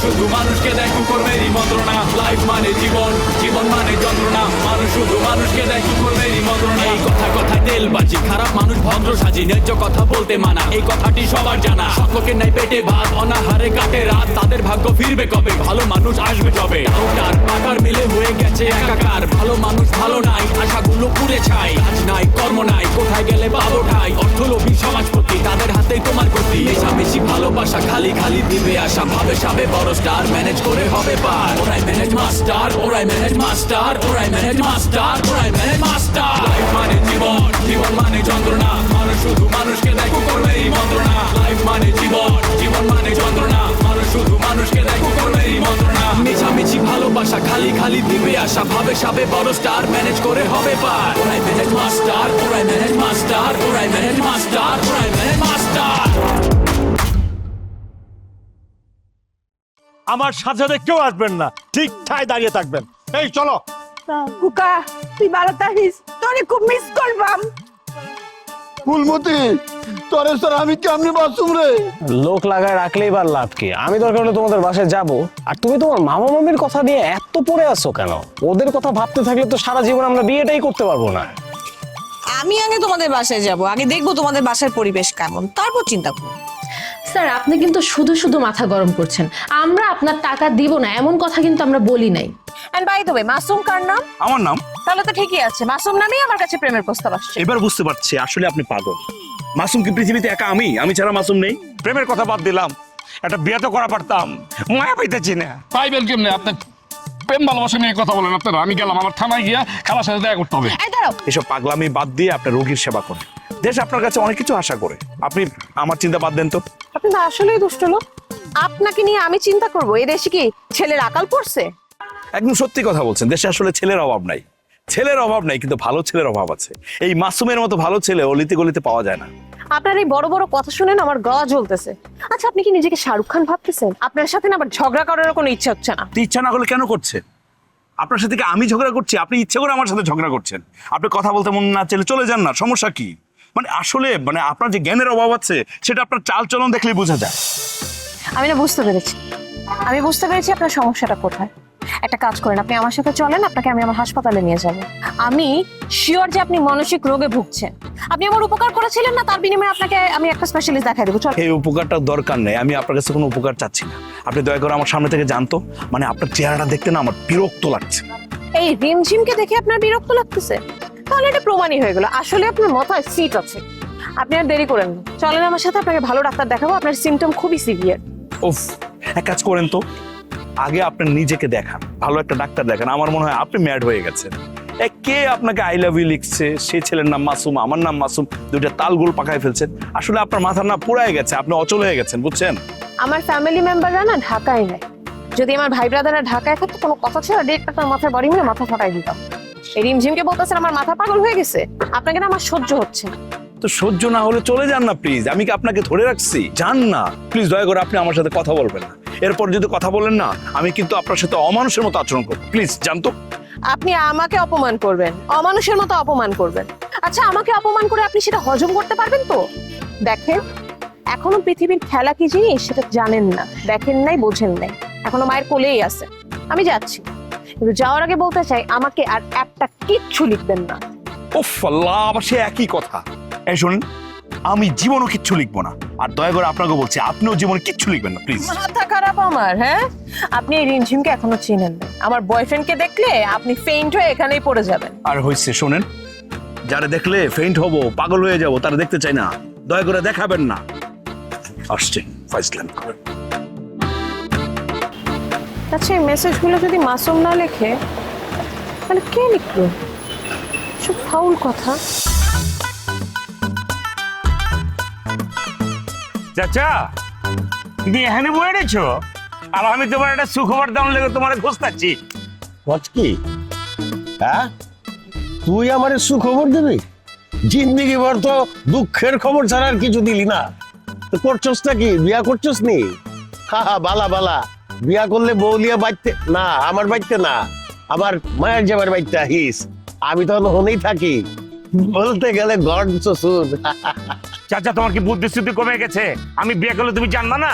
শুধু মানুষকে দেয় কুকর্মেরই মন্ত্রণা। লাইফ মানে জীবন, জীবন মানে যন্ত্রণা। মানুষ শুধু মানুষকে দেয় কুকর্মেরই মন্ত্রণা। এই কথা কথায় তেলবাজি, খারাপ মানুষ ভদ্র সাজি, ন্যায্য কথা বলতে মানা, এই কথাটি সবার জানা। সকলের নাই পেটে ভাত, অনাহারে কাটে রাত, তাদের ভাগ্য ফিরবে কবে, ভালো মানুষ আসবে তবে। ডাউটার পাটার মিলে হয়ে গেছে একাকার, ভালো মানুষ ভালো নাই, আশাগুলো পুড়ে ছাই। কাজ নাই কর্ম নাই, কোথায় গেলে পাবো ঠাই, অর্থলোভী সমাজপতি তাদের হাতেই তোমার গতি। মেশামেশি ভালোবাসা খালি খালি দিবে আশা, ভাবে সাবে বড় স্টার, ম্যানেজ করে হবে পার। ওরাই ম্যানেজ মাস্টার, ওরাই ম্যানেজ মাস্টার, ওরাই ম্যানেজ মাস্টার, ওরাই ম্যানেজ মাস্টার। লাইফ মানে জীবন, জীবন মানে যন্ত্রণা। মানুষ শুধু মানুষকে দেয় কুকর্মেরই মন্ত্রণা। লাইফ মানে জীবন, জীবন মানে যন্ত্রণা। মানুষ শুধু মানুষকে দেয় কুকর্মেরই মন্ত্রণা। মেশামেশি ভালোবাসা খালি খালি দিবে আশা, ভাবে সাবে বড় স্টার, ম্যানেজ করে হবে পার। ওরাই ম্যানেজ মাস্টার, ওরাই ম্যানেজ মাস্টার, ওরাই ম্যানেজ মাস্টার, ওরাই ম্যানেজ মাস্টার। আমার সাথে সাথে কেউ আসবেন না, ঠিক ঠাই দাঁড়িয়ে থাকবেন। এই চলো। কুকা তুই ভালো থাকিস, তোরে খুব মিস করবাম। ফুলমতি, তোরে স্যার আমি কেমনি বাঁচুম রে? লোক লাগায় রাখলেই বা লাভ কি? আমি দরকার হলে তোমাদের বাসায় যাব। আর তুমি তোমার মামা মামির কথা নিয়ে এত পড়ে আছো কেন? ওদের কথা ভাবতে থাকলে তো সারা জীবন আমরা বিয়েটাই করতে পারবো না। আমি আগে তোমাদের বাসায় যাব, আগে দেখবো তোমাদের বাসার পরিবেশ কেমন, তারপর চিন্তা করবো। স্যার আপনি কিন্তু শুধু শুধু মাথা গরম করছেন। আমরা আপনার টাকা দিব না এমন কথা কিন্তু আমরা বলি নাই। And by the way, Masum কার নাম? আমার নাম। তাহলে তো ঠিকই আছে, মাসুম নামেই আমার কাছে প্রেমের প্রস্তাব আসছে। এবার বুঝতে পারছি আসলে আপনি পাগল। মাসুম কি পৃথিবীতে একা আমি ছাড়া মাসুম নেই? প্রেমের কথা বাদ দিলাম, একটা বিয়ে তো করা পারতাম, মায়া পাইতেছি না। পাইবেন কেমনে? আপনি প্রেম ভালোবাসা নিয়ে কথা বলেন আপনারা। আমি গেলাম, আমার থানায় গিয়া খালার সাথে দেখা করতে হবে। এই দাঁড়াও, এসব পাগলামি বাদ দিয়ে আপনার রোগীর সেবা করেন। দেশ আপনার কাছে অনেক কিছু আশা করে, আপনি আমার চিন্তা বাদ দেন তো। আপনি তো আসলেই দুষ্ট লোক। আপনাকে নিয়ে আমি চিন্তা করবো? এই দেশে কি ছেলের আকাল পড়ছে? একদম সত্যি কথা বলছেন, দেশে আসলে ছেলের অভাব নাই। ছেলের অভাব নাই, কিন্তু ভালো ছেলের অভাব আছে। এই মাসুমের মতো ভালো ছেলে অলিতে গলিতে পাওয়া যায় না। আপনার এই বড় বড় কথা শুনে না আমার গলা জ্বলতেছে। আচ্ছা আপনি কি নিজেকে শাহরুখ খান ভাবতেছেন? আপনার সাথে না আবার ঝগড়া করার কোনো ইচ্ছা হচ্ছে না? তো ইচ্ছা না হলে কেন করছে? আপনার সাথে কি আমি ঝগড়া করছি? আপনি ইচ্ছে করে আমার সাথে ঝগড়া করছেন। আপনি কথা বলতে মন না চাইলে চলে যান না, সমস্যা কি? মানে আসলে মানে আপনার যে জ্ঞানের অভাব আছে সেটা আপনার চাল চলন দেখলেই বোঝা যায়। আমি না বুঝতে পেরেছি, আমি বুঝতে পেরেছি আপনার সমস্যাটা কোথায়। একটা কাজ করেন, আপনি আমার সাথে চলেন, আপনাকে আমি আমার হাসপাতালে নিয়ে যাব। আমি শিওর যে আপনি মানসিক রোগে ভুগছেন। আপনি আমার উপকার করেছিলেন না, তার বিনিময়ে আপনাকে আমি একটা স্পেশালিস্ট দেখাই দেবো। চল। এই উপকারটা দরকার নেই, আমি আপনার কাছে কোনো উপকার চাচ্ছি না। আপনি দয়া করে আমার সামনে থেকে জানতো, মানে আপনার চেহারাটা দেখতে না আমার বিরক্ত লাগছে। এই রিমঝিমকে দেখে আপনার বিরক্ত লাগতেছে? তাহলে এটা প্রমাণই হয়ে গেল আসলে আপনার মাথায় সিট আছে। আপনি আর দেরি করেন না, চলেন আমার সাথে, আপনাকে ভালো ডাক্তার দেখাবো। আপনার সিমটম খুবই সিভিয়ার। উফ, এক কাজ করেন তো, আগে আপনি নিজেকে দেখান, ভালো একটা ডাক্তার দেখান। আমার মনে হয় আপনি ম্যাড হয়ে গেছেন। কে আপনাকে আই লাভ ইউ লিখছে? সে ছেলের নাম মাসুম, আমার নাম মাসুম, দুইটা তালগোল পাকায় ফেলছেন। আসলে আপনার মাথা না পুরাই গেছে, আপনি অচল হয়ে গেছেন, বুঝছেন? আমার ফ্যামিলি মেম্বাররা না ঢাকায় নেয়। যদি আমার ভাই ব্রাদাররা ঢাকায় থাকতো, কোনো কথা ছিল ডিরেক্ট আপনার মাথায় বাড়ি মেরে মাথা ফাটাই দিতাম। এই রিমঝিমকে বলতেছেন আমার মাথা পাগল হয়ে গেছে? আপনাকে না আমার সহ্য হচ্ছে না। তো সহ্য না হলে চলে যান না প্লিজ। আমি কি আপনাকে ধরে রাখছি? যান না প্লিজ, দয়া করে আপনি আমার সাথে কথা বলবেন না। এরপর যদি কথা বলেন না, আমি কিন্তু আপনার সাথে অমানুষের মতো আচরণ করব। প্লিজ যান তো। আপনি আমাকে অপমান করবেন, অমানুষের মতো অপমান করবেন? আচ্ছা আমাকে অপমান করে আপনি সেটা হজম করতে পারবেন তো? দেখেন, এখনো পৃথিবীর খেলা কি জিনিস সেটা জানেন না, দেখেন নাই, বোঝেন নাই, এখনো মায়ের কোলেই আছে। আমি যাচ্ছি, কিন্তু যাওয়ার আগে বলতে চাই আমাকে আর একটা কিচ্ছু লিখবেন না। উফ আল্লাহ, আবার সে একই কথা। এই শুনুন, আমি জীবনও কিচ্ছু লিখবো না। আর দয়া করে আপনাকে বলছি, আপনিও জীবনে কিচ্ছু লিখবেন না প্লিজ। মাথা খারাপ আমার? হ্যাঁ, আপনি এই রিমঝিমকে এখনো চিনেন না। আমার বয়ফ্রেন্ডকে দেখলে আপনি ফেইন্ট হয়ে এখানেই পড়ে যাবেন। আর হয়েছে, শোনেন, যারা দেখলে ফেইন্ট হব, পাগল হয়ে যাব, তারা দেখতে চাই না। দয়া করে দেখাবেন না। আসছে ফাইজলাম। আচ্ছা এই মেসেজগুলো যদি মাসুম না লেখে তাহলে কে লিখলো? সব ফাউল কথা। চাচা, তুমি এখানে বয়ে রেছো আর আমি তোমার একটা সুখবর দাম লেগে তোমার খুঁজতাছি। কি হ্যাঁ, তুই আমার সুখবর দিবি? জিন্দিগি ভর তো দুঃখের খবর ছাড়া আর কিছু দিলি না। তো করছসটা কি, বিয়া করছস নি? হা হা, বালা বালা। বিয়া করলে বৌলিয়া বাইতে না, আমার বাইতে না, আমার মায়ের যাবার বাইতে আহিস। আমি তখন হনেই থাকি, বলতে গেলে গড শ্বশুর। চাচা, তোমার কি বুদ্ধি শুদ্ধি কমে গেছে? আমি বিয়ে করলে তুমি জানবা না?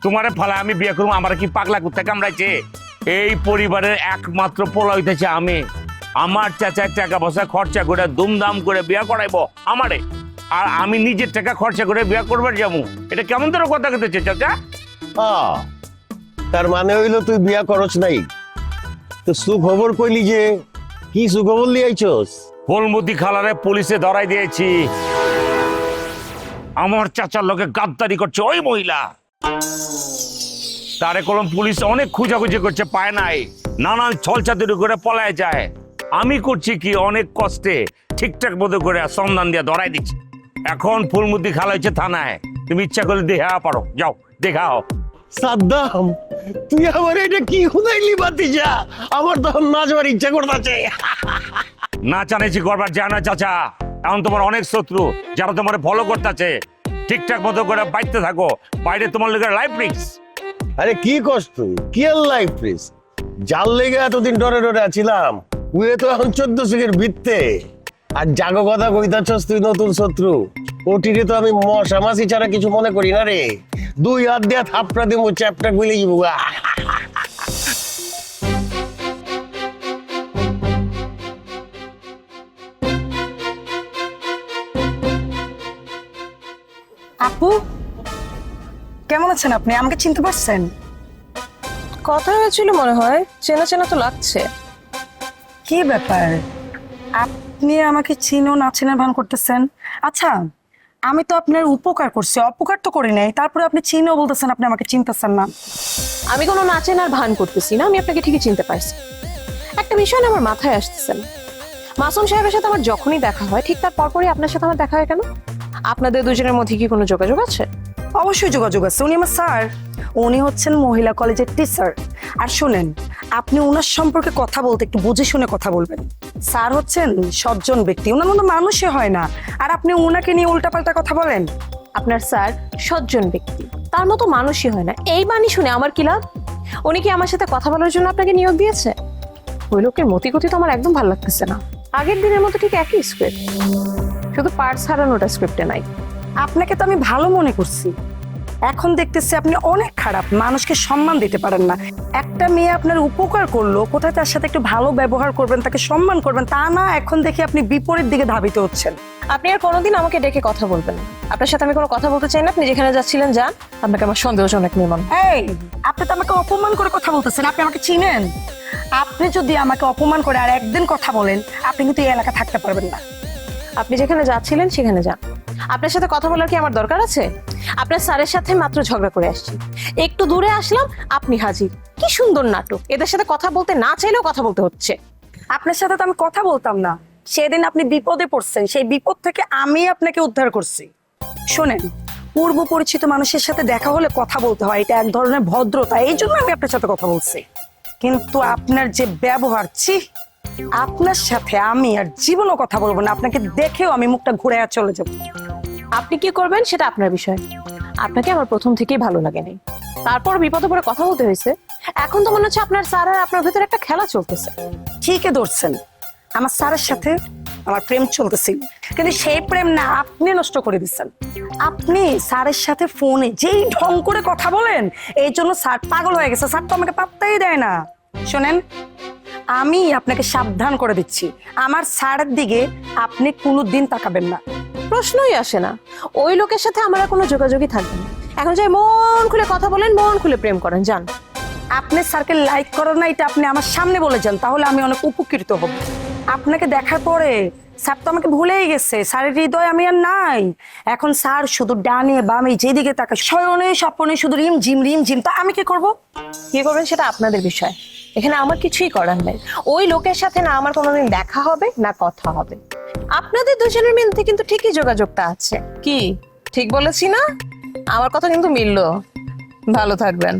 তোমারে ফালা আমি বিয়ে করবো, আমার কি পাগলা কুত্তা কামড়াইছে? এই পরিবারের একমাত্র পোলা হইতেছে আমি। আমার চাচা টাকা পয়সা খরচা করে দুমদাম করে বিয়ে করাইবো আমারে, আর আমি নিজের টাকা খরচা করে বিয়ে করবার যাবো? এটা কেমন ধরো কথা কইতেছে চাচা? তার মানে হইলো তুই বিয়া করছ নাই? তো সুখবর কইলি যে, কি সুখবর লিয়াইছস? ফুলমতি খালারে পুলিশে ধরাই দিয়েছি। আমার চাচার লোকে গাদ্দারি করছে ওই মহিলা। তারে কলম পুলিশ অনেক খুঁজাখুঁজি করছে, পায় নাই, নানান ছলচাতুরি করে পলায় যায়। আমি করছি কি অনেক কষ্টে ঠিকঠাক মতো করে সন্ধান দিয়ে ধরাই দিচ্ছি। এখন ফুলমতি খালা হচ্ছে থানায়, তুমি ইচ্ছা করলে দেখা পারো, যাও দেখাও। সাদ্দাম, তুই আমার এটা কি খুদাইলি বাতিজা? আমার তখন নাচবার ইচ্ছা করতেছে। না জানিছি করবার যায় না চাচা, এখন তোমার অনেক শত্রু যারা তোমার ফলো করতেছে। ঠিকঠাক মতো করে বাইতে থাকো, বাইরে তোমার লোকের লাইফ রিস্ক। আরে কি কষ্ট, কি আর লাইফ রিস্ক? যার লেগে এতদিন ডরে ডরে আছিলাম, উয়ে তো এখন 14 শিখের ভিত্তে। আর জাগো কথা কইতাছস তুই নতুন শত্রু। ওটিরে তো আমি মশা মাছি ছাড়া কিছু মনে করি না রে। 2 হাত দিয়া থাপড়া দিব, চ্যাপটা গুলি যাবো। আপু, কেমন আছেন আপনি? আমাকে চিনতে পারছেন? কথা হয়েছিল মনে হয়, চেনা চেনা তো লাগছে। কি ব্যাপার, আপনি আমাকে চিনো না চেনার ভান করতেছেন? আচ্ছা, আমি তো আপনার উপকার করছি, অপকার তো করি নাই, তারপরে আপনি চিনো বলতেছেন আপনি আমাকে চিনতেছেন না। আমি কোনো নাচেনার ভান করতেছি না, আমি আপনাকে ঠিকই চিনতে পারছি। একটা বিষয় না আমার মাথায় আসতেছে না, মাসুম সাহেবের সাথে আমার যখনই দেখা হয় ঠিক তার পরপরই আপনার সাথে আমার দেখা হয় কেন? আপনাদের দুজনের মধ্যে কি কোনো যোগাযোগ আছে? অবশ্যই যোগাযোগ আছে, উনি আমার স্যার। উনি হচ্ছেন মহিলা কলেজের টিচার। আর শুনেন, আপনি ওনার সম্পর্কে কথা বলতে একটু বুঝে শুনে কথা বলবেন। স্যার হচ্ছেন সজ্জন ব্যক্তি, ওনার মতো মানুষই হয় না, আর আপনি ওনাকে নিয়ে উল্টাপাল্টা কথা বলেন। আপনার স্যার সজ্জন ব্যক্তি, তার মতো মানুষই হয় না, এই বাণী শুনে আমার কি লাভ? উনি কি আমার সাথে কথা বলার জন্য আপনাকে নিয়োগ দিয়েছে? ওই লোকের মতিগতি তো আমার একদম ভালো লাগতেছে না। আগের দিনের মতো ঠিক একই স্ক্রিপ্ট, শুধু পার্টস হারানোটা স্ক্রিপ্টে নাই। আপনাকে তো আমি ভালো মনে করছি, এখন দেখতেছি আপনি অনেক খারাপ, মানুষকে সম্মান দিতে পারেন না। একটা মেয়ে আপনার উপকার করলো, কোথায় তার সাথে একটু ভালো ব্যবহার করবেন, তাকে সম্মান করবেন, তা না এখন দেখি আপনি বিপরীত দিকে ধাবিত হচ্ছেন। আপনি আর কোনোদিন আমাকে ডেকে কথা বলবেন না, আপনার সাথে আমি কোনো কথা বলতে চাই না। আপনি যেখানে যাচ্ছিলেন যান, আপনাকে আমার সন্দেহজনক নিয়ে মনে হয়। এই, আপনি তো আমাকে অপমান করে কথা বলতেছেন, আপনি আমাকে চিনেন? আপনি যদি আমাকে অপমান করে আর একদিন কথা বলেন, আপনি কিন্তু এই এলাকা থাকতে পারবেন না। আপনি যেখানে যাচ্ছিলেন সেখানে যান, আপনার সাথে কথা বলার কি আমার দরকার আছে? আপনার স্যারের সাথে মাত্র ঝগড়া করে আসছি, একটু দূরে আসলাম, আপনি হাজির। কি সুন্দর নাটক! এদের সাথে কথা বলতে না চাইলেও কথা বলতে হচ্ছে। আপনার সাথে তো আমি কথা বলতাম না, সেদিন আপনি বিপদে পড়ছেন, সেই বিপদ থেকে আমি আপনাকে উদ্ধার করছি। শোনেন, পূর্ব পরিচিত মানুষের সাথে দেখা হলে কথা বলতে হয়, এটা এক ধরনের ভদ্রতা, এই জন্য আমি আপনার সাথে কথা বলছি। কিন্তু আপনার যে ব্যবহার, ছি! আপনার সাথে আমি আর জীবনও কথা বলবো না, আপনাকে দেখেও আমি মুখটা ঘুরে আর চলে যাবো। আপনি কি করবেন সেটা আপনার বিষয়। আপনাকে আমার প্রথম থেকেই ভালো লাগেনি, তারপর বিপদে পড়ে কথা বলতে হয়েছে। এখন তো মনে হচ্ছে আপনার স্যার আর আপনার ভেতরে একটা খেলা চলতেছে। ঠিকই ধরছেন, আমার স্যারের সাথে আমার প্রেম চলতেছিল, কিন্তু সেই প্রেম না আপনি নষ্ট করে দিচ্ছেন। আপনি স্যারের সাথে ফোনে যেই ঢং করে কথা বলেন, এই জন্য স্যার পাগল হয়ে গেছে। স্যার তো আমাকে পাত্তাই দেয় না। শোনেন, আমি আপনাকে সাবধান করে দিচ্ছি, আমার স্যারের দিকে আপনি কোনোদিন তাকাবেন না। প্রশ্নই আসে না, ওই লোকের সাথে আমার আর কোনো যোগাযোগই থাকবে না। এখন যাই মন খুলে কথা বলেন, মন খুলে প্রেম করেন, যান। আপনি স্যারকে লাইক করেন না, এটা আপনি আমার সামনে বলে যান, তাহলে আমি অনেক উপকৃত হব। আপনাকে দেখার পরে স্যার তো আমাকে ভুলেই গেছে, স্যারের হৃদয় আমি আর নাই। এখন স্যার শুধু ডানে বামে যেদিকে তাকায়, শয়নে স্বপ্নে শুধু রিম ঝিম। তা আমি কি করব? কি করবেন সেটা আপনাদের বিষয়, এখানে আমার কিছুই করার নেই। ওই লোকের সাথে না আমার কোনোদিন দেখা হবে না কথা হবে। আপনাদের দুজনের মধ্যে কিন্তু ঠিকই যোগাযোগটা আছে। কি ঠিক বলেছি না? আমার কথা কিন্তু মিললো। ভালো থাকবেন।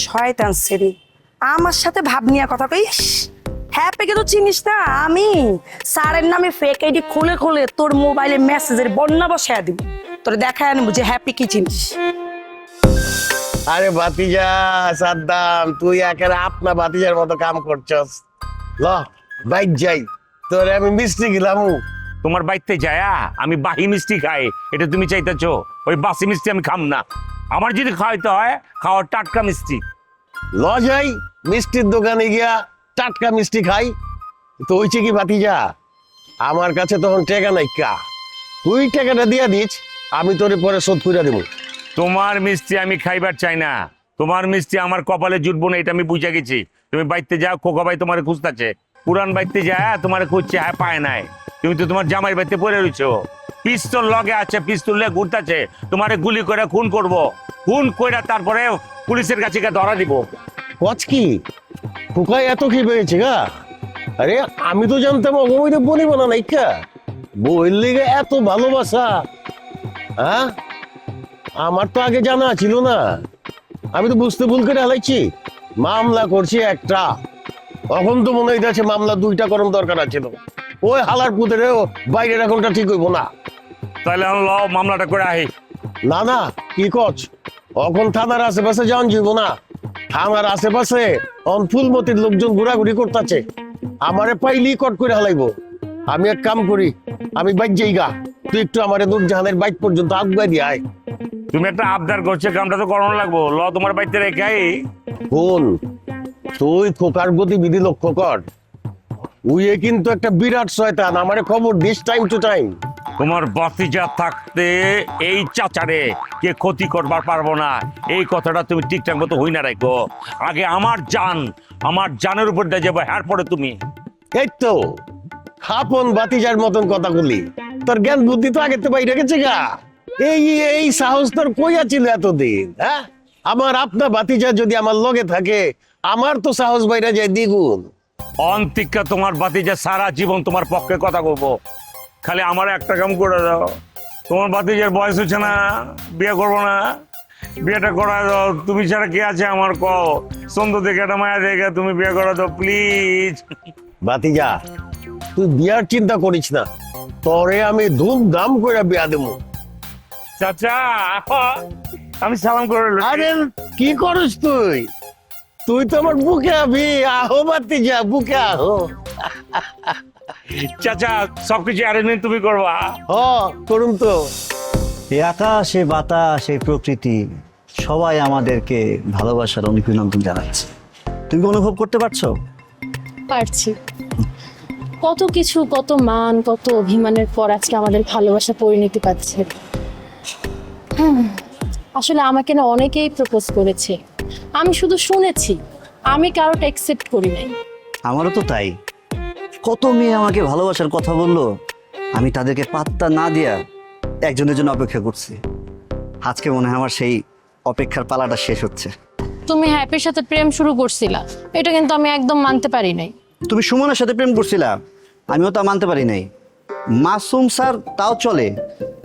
শয়তান সেরি, আমার সাথে ভাব নিয়ে কথা কইস। হ্যাপিকে তো চিনিস না, আমি স্যারের নামে ফেক আইডি খুলে খুলে তোর মোবাইলে মেসেজের বন্যা বসায় দিব, তোর দেখায় আনবো যে হ্যাপি কি চিনিস। আরে বাতিজা সাদ্দাম, তুই একেবারে আপনা বাতিজার মতো কাম করছস। ল বাইক যাই, তোরে আমি মিষ্টি গিলাম। তোমার বাড়িতে যায়া আমি বাহি মিষ্টি খাই, এটা তুমি চাইতেছো? ওই বাসি মিষ্টি আমি খাম না। আমার যদি খাওয়াইতে হয়, খাওয়ার টাটকা মিষ্টি। যাই মিষ্টির দোকানে গিয়া টাটকা মিষ্টি খাই। তো হইছে কি ভাতিজা, আমার কাছে তখন টাকা নাই কা, তুই টাকাটা দিয়া দিস, আমি তোরে পরে শোধ করে দেবো। তোমার মিষ্টি আমি খাইবার চাই না, তোমার মিষ্টি আমার কপালে জুটবো না, এটা আমি বুঝে গেছি। তুমি বাড়িতে যাও, খোকা ভাই তোমার খুঁজতেছে, পুরান বাড়িতে যায় তোমার খুঁজছে, হ্যাঁ পায় নাই। তুমি তো তোমার জামাই বাড়িতে পড়ে রয়েছো, পিস্তল লগে আছে, পিস্তল নিয়ে ঘুরতেছে, তোমারে গুলি করে খুন করব, খুন করে তারপরে পুলিশের কাছে গিয়ে ধরা দিব। কচ কি খোকায় এত কি পেয়েছে গা? আরে আমি তো জানতাম অগমিতে বনিব না নাইকা, বইয়ের লিগে এত ভালোবাসা। হ্যাঁ, আমার তো আগে জানা ছিল না, আমি তো বুঝতে ভুল করে হালাইছি। মামলা করছি একটা, এখন তো মনে হইতেছে মামলা 2টা করণ দরকার আছে। তো ওই হালার পুতেরেও বাইরের এখনটা ঠিক হইব না। তাহলে ল মামলাটা করে আহি। না না, কি কচ, এখন থানার আশেপাশে যান যাইব না। থানার আশেপাশে ফুলমতির লোকজন ঘোরাঘুরি করতেছে, আমারে পাইলি কট করে হালাইব। আমি এক কাম করি, আমি বাইক যাই গা, তুই একটু আমারে নূরজাহানের বাইক পর্যন্ত আগুয়াই দিয়ে আয়। তুমি একটা আবদার করছে, কামটা তো করানো লাগবো, ল তোমার বাড়িতে রেখে। কোন তুই খোকার গতিবিধি লক্ষ্য কর, উইয়ে কিন্তু একটা বিরাট শয়তান, আমারে খবর দিস টাইম টু টাইম। তোমার বাতিজা থাকতে এই চাচারে কে ক্ষতি করবার পারবো না, এই কথাটা তুমি ঠিকঠাক মতো হই না রাখো। আগে আমার জানের উপর দিয়ে যাবো, এরপরে তুমি। এই তো খাপন বাতিজার মতন কথা বলি, তোর জ্ঞান বুদ্ধি তো আগে তো বাইরে গেছে গা। এই সাহস তোর কই আছিল এতদিন? হ্যাঁ, আমার আপনা বাতিজা যদি আমার লগে থাকে, আমার তো সাহস বাইরে যায় দ্বিগুণ। অন্তিকা তোমার বাতিজা সারা জীবন তোমার পক্ষে কথা বলবো, খালি আমার একটা কাম করে দাও। তোমার বাতিজার বয়স হচ্ছে না, বিয়ে করবো না, বিয়েটা করা দাও। তুমি ছাড়া কে আছে আমার, কও সুন্দর দেখে একটা মায়া দেখে তুমি বিয়ে করে দাও প্লিজ। বাতিজা তুই বিয়ার চিন্তা করিস না, তোরে আমি ধুমধাম করে বিয়া দেবো। চাচা আমি সালাম করে লই। আরে কি করিস তুই? তুই তো আমার বুকে আবি, আহো বাতিজা বুকে আহো। চাচা সবকিছু অ্যারেঞ্জমেন্ট তুমি করবা? করুন তো। এই আকাশ, এই বাতাস, এই প্রকৃতি সবাই আমাদেরকে ভালোবাসার অভিনন্দন জানাচ্ছে। তুমি কি অনুভব করতে পারছো? পারছি। কত কিছু, কত মান, কত অভিমানের পর আজকে আমাদের ভালোবাসা পরিণতি পাচ্ছে। আসলে আমাকে না অনেকেই প্রপোজ করেছে, আমি শুধু শুনেছি, আমি কারোটা অ্যাকসেপ্ট করি নাই। আমারও তো তাই, কত মেয়ে আমাকে ভালোবাসার কথা বললো, আমি তাদেরকে পাত্তা না দিয়া একজনের জন্য অপেক্ষা করছি। আজকে মনে হয় আমার সেই অপেক্ষার পালাটা শেষ হচ্ছে। তুমি হ্যাপির সাথে প্রেম শুরু করছিলা, এটা কিন্তু আমি একদম মানতে পারি নাই। তুমি সুমনের সাথে প্রেম করছিলা, আমিও তা মানতে পারি নাই। মাসুম স্যার তাও চলে,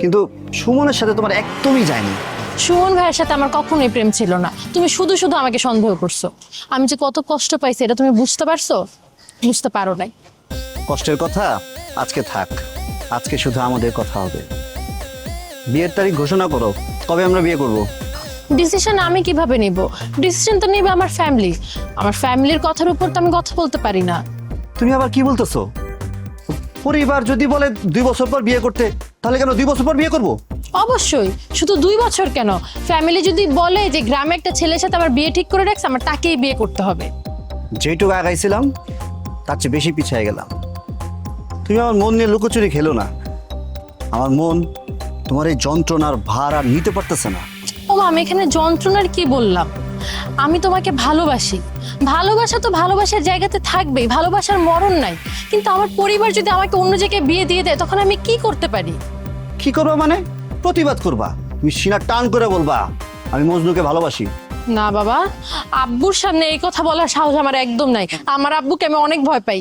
কিন্তু সুমনের সাথে তোমার একদমই যায়নি। সুমন ভাইয়ের সাথে আমার কখনোই প্রেম ছিল না, তুমি শুধু শুধু আমাকে সন্দেহ করছো। আমি যে কত কষ্ট পাইছি এটা তুমি বুঝতে পারছো? বুঝতে পারো নাই। কষ্টের কথা আজকে থাক, আজকে শুধু আমাদের কথা হবে। বিয়ের তারিখ ঘোষণা করো, কবে আমরা বিয়ে করব? ডিসিশন আমি কিভাবে নিব? ডিসিশন তো নেবে আমার ফ্যামিলি। আমার ফ্যামিলির কথার উপর তো আমি কথা বলতে পারি না। তুমি আবার কি বলতেছো? পরিবার যদি বলে 2 বছর পর বিয়ে করতে, তাহলে কেন 2 বছর পর বিয়ে করব? অবশ্যই, শুধু 2 বছর কেন, ফ্যামিলি যদি বলে যে গ্রামে একটা ছেলের সাথে আমার বিয়ে ঠিক করে রাখছে, আমার তাকেই বিয়ে করতে হবে। যেটুকু আগাইছিলাম তার চেয়ে বেশি পিছিয়ে গেলাম। তুমি আমার মন নিয়ে লুকোচুরি খেলো না। আমার মন তোমার এই যন্ত্রণার ভার আর নিতে পারতেছে না। ও আমি এখানে যন্ত্রণার কি বললাম? আমি তোমাকে ভালোবাসি, ভালোবাসা তো ভালোবাসার জায়গাতে থাকবেই, ভালোবাসার মরণ নাই। কিন্তু আমার পরিবার যদি আমাকে অন্য জায়গায় বিয়ে দিয়ে দেয়, তখন আমি কি করতে পারি? কি করবা মানে? প্রতিবাদ করবা, তুমি সিনা টান করে বলবা আমি মজনুকে ভালোবাসি। না বাবা, আব্বুর সামনে এই কথা বলার সাহস আমার একদম নাই। আমার আব্বুকে আমি অনেক ভয় পাই।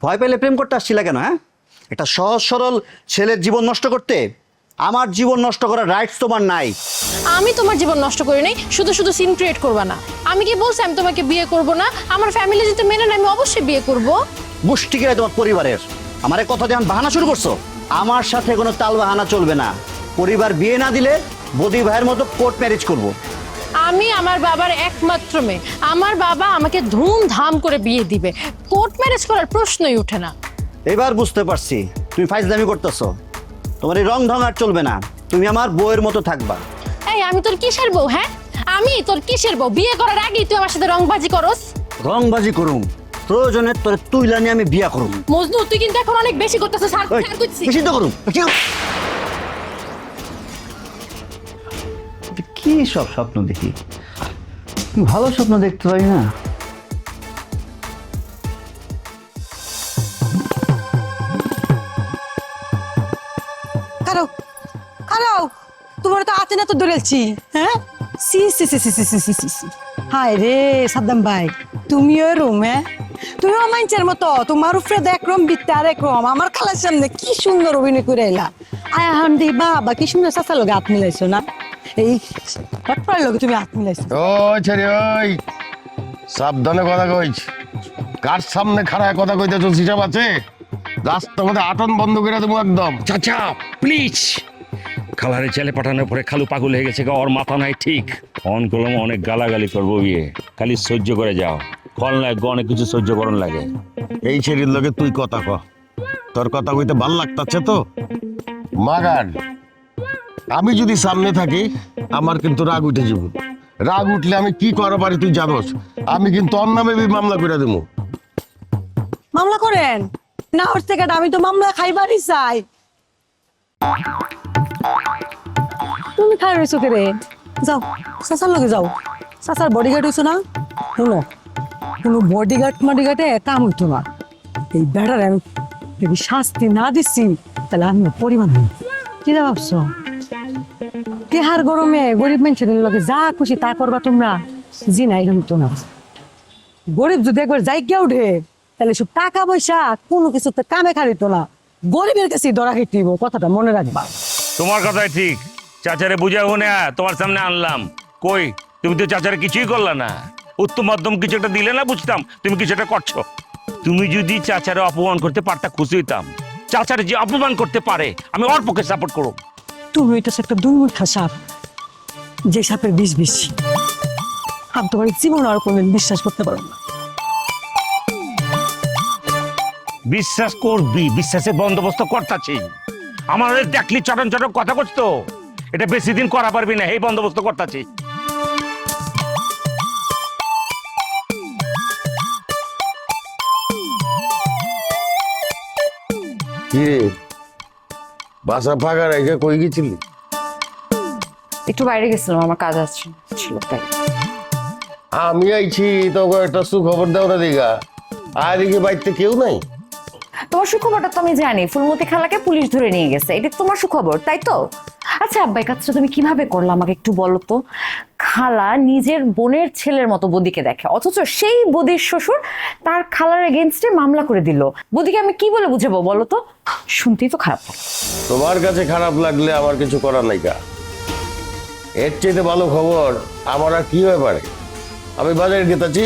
ভয় পাইলে প্রেম করতে আসছিলা কেন? হ্যাঁ, একটা সহজ সরল ছেলের জীবন নষ্ট করতে? আমার জীবন নষ্ট করার রাইটস তোমার নাই। আমি তোমার জীবন নষ্ট করি নাই, শুধু শুধু সিন ক্রিয়েট করবা না। আমি কি বলছি আমি তোমাকে বিয়ে করব না? আমার ফ্যামিলি যদি মেনে নেয় আমি অবশ্যই বিয়ে করব। গোষ্ঠী কিনা তোমার পরিবারের, আমার কথা দিয়ে বাহানা শুরু করছো। আমার সাথে কোনো তাল বাহানা চলবে না। পরিবার বিয়ে না দিলে বদি ভাইয়ের মতো কোর্ট ম্যারেজ করব। আমি আমার বাবার একমাত্র মেয়ে, আমার বাবা আমাকে ধুমধাম করে বিয়ে দিবে, কোর্ট ম্যারেজ করার প্রশ্নই ওঠে না। এবার বুঝতে পারছি তুমি ফাইজলামি করতেছো। তোমার এই রং ঢং আর চলবে না, তুমি আমার বউয়ের মতো থাকবা। এই আমি তোর কিসের বউ? হ্যাঁ, আমি তোর কিসের বউ? বিয়ে করার আগেই তুই আমার সাথে রংবাজি করস। রংবাজি করুম, প্রয়োজনে তোরে তুইলা নিয়ে আমি বিয়া করুম। মজনু, তুই কিন্তু এখন অনেক বেশি করতেছিস। আর ওই, আর করছিস। বেশি তো করুম। কি সব স্বপ্ন দেখি, ভালো স্বপ্ন দেখতে পারি না। খারাও খারাও, তোমার তো হাতে না তো ধরেছি। হ্যাঁ, সি সি সি সি সি সি সি সি সি। হায় রে সাদ্দাম ভাই, তুমিও এরম? হ্যাঁ, তুমিও মাইনছের মতো, তোমার উপরে একরম বিত্তে আর একরম। আমার খালার সামনে কি সুন্দর অভিনয় করে এলা। আয় হামদি বাবা, কি সুন্দর চাচার লগে হাত মিলাইছো না? এই পাটপাড়ার লগে তুমি হাত মিলাইছো। ওই ছেড়ে ওই, সাবধানে কথা কইছ। কার সামনে খাড়ায় কথা কইতে চলছি হিসাব আছে? রাস্তার মধ্যে আটন বন্ধ করে দেবো একদম। চাচা প্লিজ, খালারে ছেলে পাঠানোর পরে খালু পাগল হয়ে গেছে, ওর মাথা নাই ঠিক। অন করলাম অনেক গালাগালি করবো, বিয়ে খালি সহ্য করে যাও। ফল লাগবে, অনেক কিছু সহ্য করন লাগে। এই ছেড়ির লগে তুই কথা ক, তোর কথা কইতে ভাল লাগতাছে তো। মাগান, আমি যদি সামনে থাকি আমার কিন্তু রাগ উঠে যাব। রাগ উঠলে আমি কি করা পারি তুই জানোস। আমি কিন্তু ওর নামে মামলা করে দেবো। মামলা করেন না ওর থেকে, আমি তো মামলা খাইবারই চাই। তুমি খাই রয়েছো কে রে? যাও চাচার লগে যাও, চাচার বডিগার্ড হইছো না? শুনো, কোনো বডিগার্ডে কাম হইতো না। এই বেড়ার আমি যদি শাস্তি না দিচ্ছি তাহলে আমি পরিমাণ হই। কি ভাবছো? তেহার গরমে গরিব মানুষের লগে যা খুশি তা করবা তোমরা? জি না, এরকম তো না। গরিব যদি একবার জায়গা উঠে তাহলে সব টাকা পয়সা কোনো কিছু তো কামে খারিত না, গরিবের কাছে ধরা খেতে হইব, কথাটা মনে রাখবা। তোমার কথাই ঠিক, চাচারে বুঝাবো না, তোমার সামনে আনলাম। কই তুমি তো চাচারে কিছুই করলা না, উত্তম মধ্যম কিছু একটা দিলে না, বুঝতাম তুমি কিছু একটা করছো। তুমি যদি চাচারে অপমান করতে পারতা খুশি হইতাম। চাচারে যে অপমান করতে পারে আমি ওর পক্ষে সাপোর্ট করব। তুমি এটা একটা দুর্মুখা সাপ, যে সাপের বিষ বেশি। আমি তোমার জীবন আর কোনদিন বিশ্বাস করতে পারবো না। বিশ্বাস করবি, বিশ্বাসের বন্দোবস্ত করতেছি। আমাদের দেখলি চটন চটন কথা করতো, এটা বেশি দিন করা পারবি না, এই বন্দোবস্ত করতেছি। কি রে, বাসা ফাঁকা রেখে কই গেছিলি? একটু বাইরে গেছিলাম, আমার কাজ ছিল তাই। আমি আইছি তোকে একটা সুখবর দাও না দিঘা। আর দিকে বাড়িতে কেউ নাই? তোমার সুখবরটা তো আমি জানি, ফুলমতি খালাকে পুলিশ ধরে নিয়ে গেছে, এটা তোমার সুখবর তাই তো? আচ্ছা আব্বাই, কাজটা তুমি কিভাবে করলে আমাকে একটু বলো তো। খালা নিজের বোনের ছেলের মতো বদিকে দেখে, অথচ সেই বদির শ্বশুর তার খালার এগেনস্টে মামলা করে দিল। বদিকে আমি কি বলে বুঝাবো বলো তো? শুনতেই তো খারাপ লাগে। তোমার কাছে খারাপ লাগলে আমার কিছু করার নাই কা। এর চাইতে ভালো খবর আমার আর কি হয়ে পারে। আমি বাজারে গেতাছি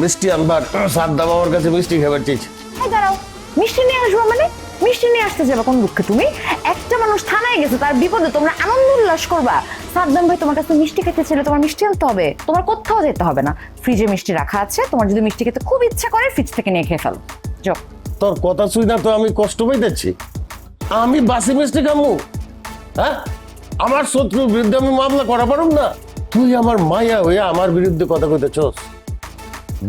মিষ্টি আনবার, সাদ্দাম আমার কাছে মিষ্টি খাবার চেয়েছি। দাঁড়াও, মিষ্টি নিয়ে আসবো মানে? মিষ্টি নিয়ে আসতে যাবে কোন দুঃখে তুমি? একটা মানুষ থানায় গেছে, তার বিপদে তোমরা আনন্দ উল্লাস করবা। সাদ্দাম ভাই তোমার কাছে মিষ্টি খেতে ছিল, তোমার মিষ্টি আনতে হবে, তোমার কোথাও যেতে হবে না। ফ্রিজে মিষ্টি রাখা আছে, তোমার যদি মিষ্টি খেতে খুব ইচ্ছা করে ফ্রিজ থেকে নিয়ে খেয়ে ফেলো। যাও। তোর কথা শুই না তো আমি কষ্ট পাইতেছি। আমি বাসি মিষ্টি খামু? হ্যাঁ, আমার শত্রুর বিরুদ্ধে আমি মামলা করা পারুম না? তুই আমার মায়া হইয়া আমার বিরুদ্ধে কথা কইতেছস।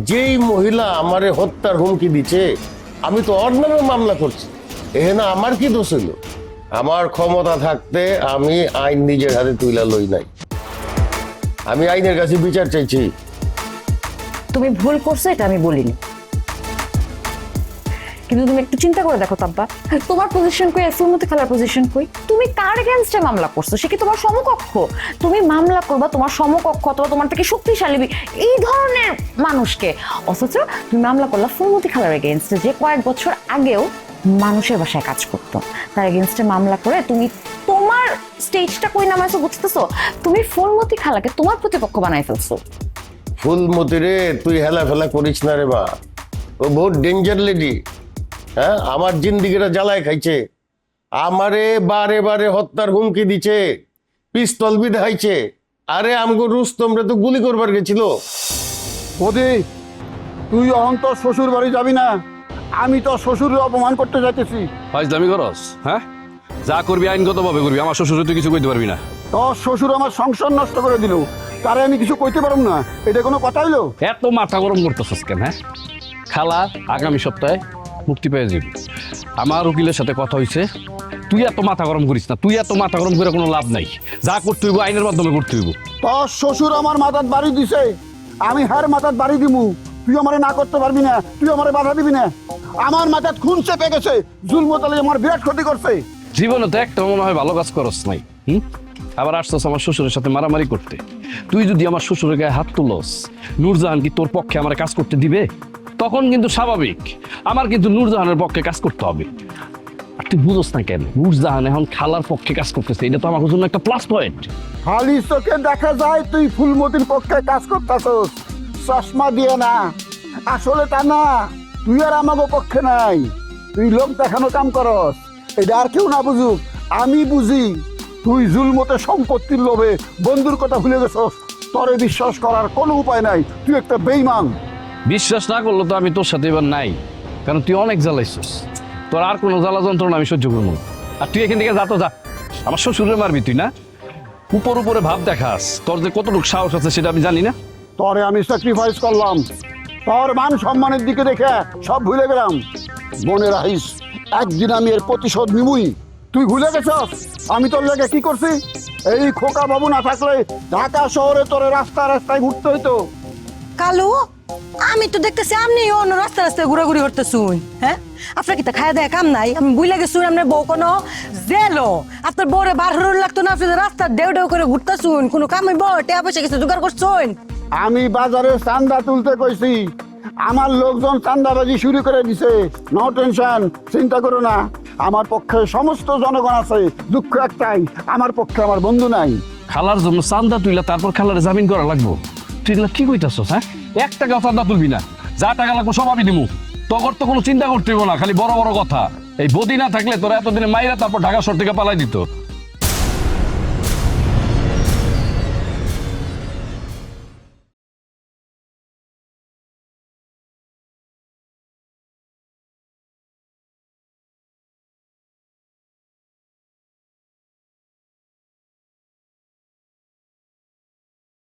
যেই মহিলা আমারে হত্যার হুমকি দিচ্ছে আমি তো ওর নামে মামলা করছি, এখানে আমার কি দোষ হইল? আমার ক্ষমতা থাকতে আমি আইন নিজের হাতে তুইলা লই নাই। আমি আইনের কাছে বিচার চাইছি। তুমি ভুল করছো এটা আমি বলিনি, কিন্তু তুমি একটু চিন্তা করে দেখো তাব্বা, তোমার পজিশন কই, ফুলমতি খালার পজিশন কই? তুমি কার এগেইনস্টে মামলা করছো? সে কি তোমার সমকক্ষ? তুমি মামলা করবা তোমার সমকক্ষ অথবা তোমার থেকে শক্তিশালী এই ধরনের মানুষকে, অথচ তুমি মামলা করলা ফুলমতি খালার এগেইনস্টে, যে কয়েক বছর আগেও মানুষের বাসায় কাজ করতো। তার এগেইনস্টে মামলা করে তুমি তোমার স্টেজটা কই নামাইছো বুঝতেছো? তুমি ফুলমতি খালাকে তোমার প্রতিপক্ষ বানাই ফেলছো। ফুলমতি রে, তুই হেলা ফেলা করিস না রে মা, ও বহুত ডেঞ্জার লেডি। হ্যাঁ, আমার জিন্দিগিটা জ্বালায় খাইছে, আমারে বারে বারে হত্যার হুমকি দিছে, পিস্তল বিধাইছে। আরে আমগো রুস্তমরে তো গুলি করবার গেছিল। ওদি, তুই অহংকার শ্বশুর বাড়ি যাবি না, আমি তো শ্বশুরের অপমান করতে যাইতেছি। ফাইজলামি করস, হ্যাঁ? যা করবি আইনগতভাবে করবি, আমার শ্বশুর তুই কিছু কইতে পারবি না। তোর শ্বশুর আমার সংসার নষ্ট করে দিল, তারে আমি কিছু কইতে পারব না, এটা কোনো কথা হইলো? এত মাথা গরম করতেছিস কেন, হ্যাঁ? খালা আগামী সপ্তাহে মুক্তি পেয়ে যাবি। আমার উকিলের সাথে কথা হয়েছে, তুই এত মাথা গরম করিস না, তুই এত মাথা গরম করে কোনো লাভ নাই। যা করতে হইব আইনের মাধ্যমে করতে হইব। তোর শ্বশুর আমার মাথাত বাড়ি দিছে, আমি হার মাথাত বাড়ি দিমু, তুই আমারে না করতে পারবি না, তুই আমারে বাধা দিবি না। আমার মাথাত খুন চেপে গেছে, জুলমতালে আমার বিরাট ক্ষতি করছে। জীবনে তো একটা মনে হয় ভালো কাজ করস নাই, আবার আসছস আমার শ্বশুরের সাথে মারামারি করতে। তুই যদি আমার শ্বশুরের গায়ে হাত তুলস, নূরজাহান কি তোর পক্ষে আমার কাজ করতে দিবে? তখন কিন্তু স্বাভাবিক আমার কিন্তু নূরজাহানের পক্ষে কাজ করতে হবে। আর তুই বুঝোস না কেন, নূরজাহান এখন খালার পক্ষে কাজ করতেছে, এটা তো আমার জন্য একটা প্লাস পয়েন্ট। খালি চোখে দেখা যায় তুই ফুলমতির পক্ষে কাজ করতেছস, চশমা দিয়ে না। আসলে তা না, তুই আর আমাকে পক্ষে নাই, তুই লোক দেখানো কাম করস। এটা আর কেউ না বুঝুক, আমি বুঝি। তুই জুলমতে সম্পত্তির লোভে বন্ধুর কথা ভুলে গেছস, তরে বিশ্বাস করার কোনো উপায় নাই, তুই একটা বেঈমান। বিশ্বাস না করলে তো আমি তোর সাথে এবার নাই, কারণ তুই অনেক জ্বালাইছিস। তোর আর কোনো জ্বালা যন্ত্রণা আমি সহ্য করবো না। আর তুই এখান থেকে যা তো যা, আমার শ্বশুরে মারবি তুই না? উপরে ভাব দেখাস, তোর যে কতটুকু সাহস আছে সেটা আমি জানি না। তরে আমি স্যাক্রিফাইস করলাম, তোর মান সম্মানের দিকে দেখে সব ভুলে গেলাম। মনে রাখিস, একদিন আমি এর প্রতিশোধ নিবই। তুই ভুলে গেছস আমি তোর লেগে কি করছি? এই খোকা বাবু না থাকলে ঢাকা শহরে তোর রাস্তায় রাস্তায় ঘুরতে হইতো। কালু, আমি তো দেখতেছি আপনি অন্য রাস্তা রাস্তায় ঘুরাঘুরি করতেছুন, হ্যাঁ? আপনার কি তা খাওয়া দেয়া কাম নাই? আমি বুঝলে গেছুন আপনার বউ কোনো জেলো, আপনার বউরে বার হরুর লাগতো না, আপনি রাস্তা ডেউ ডেউ করে ঘুরতেছুন, কোনো কাম হইব? টেয়া পয়সা কিছু জোগাড় করছুন? আমি বাজারে চান্দা তুলতে কইছি, আমার লোকজন চান্দাবাজি শুরু করে দিছে। নো টেনশন, চিন্তা করো না, আমার পক্ষে সমস্ত জনগণ আছে। দুঃখ একটাই, আমার পক্ষে আমার বন্ধু নাই। খালার জন্য চান্দা তুইলা তারপর খালারে জামিন করা লাগবো? তুই এগুলা কি কইতাছস, হ্যাঁ? 1 টাকা চান্দা তুলবি না, যা টাকা লাগবো সব আমি দিমু। তখন তো কোনো চিন্তা করতে হইব না, খালি বড় বড় কথা। এই বদি না থাকলে তোরা এতদিনে মাইরা তারপর ঢাকা শহর থেকে পালাই দিত।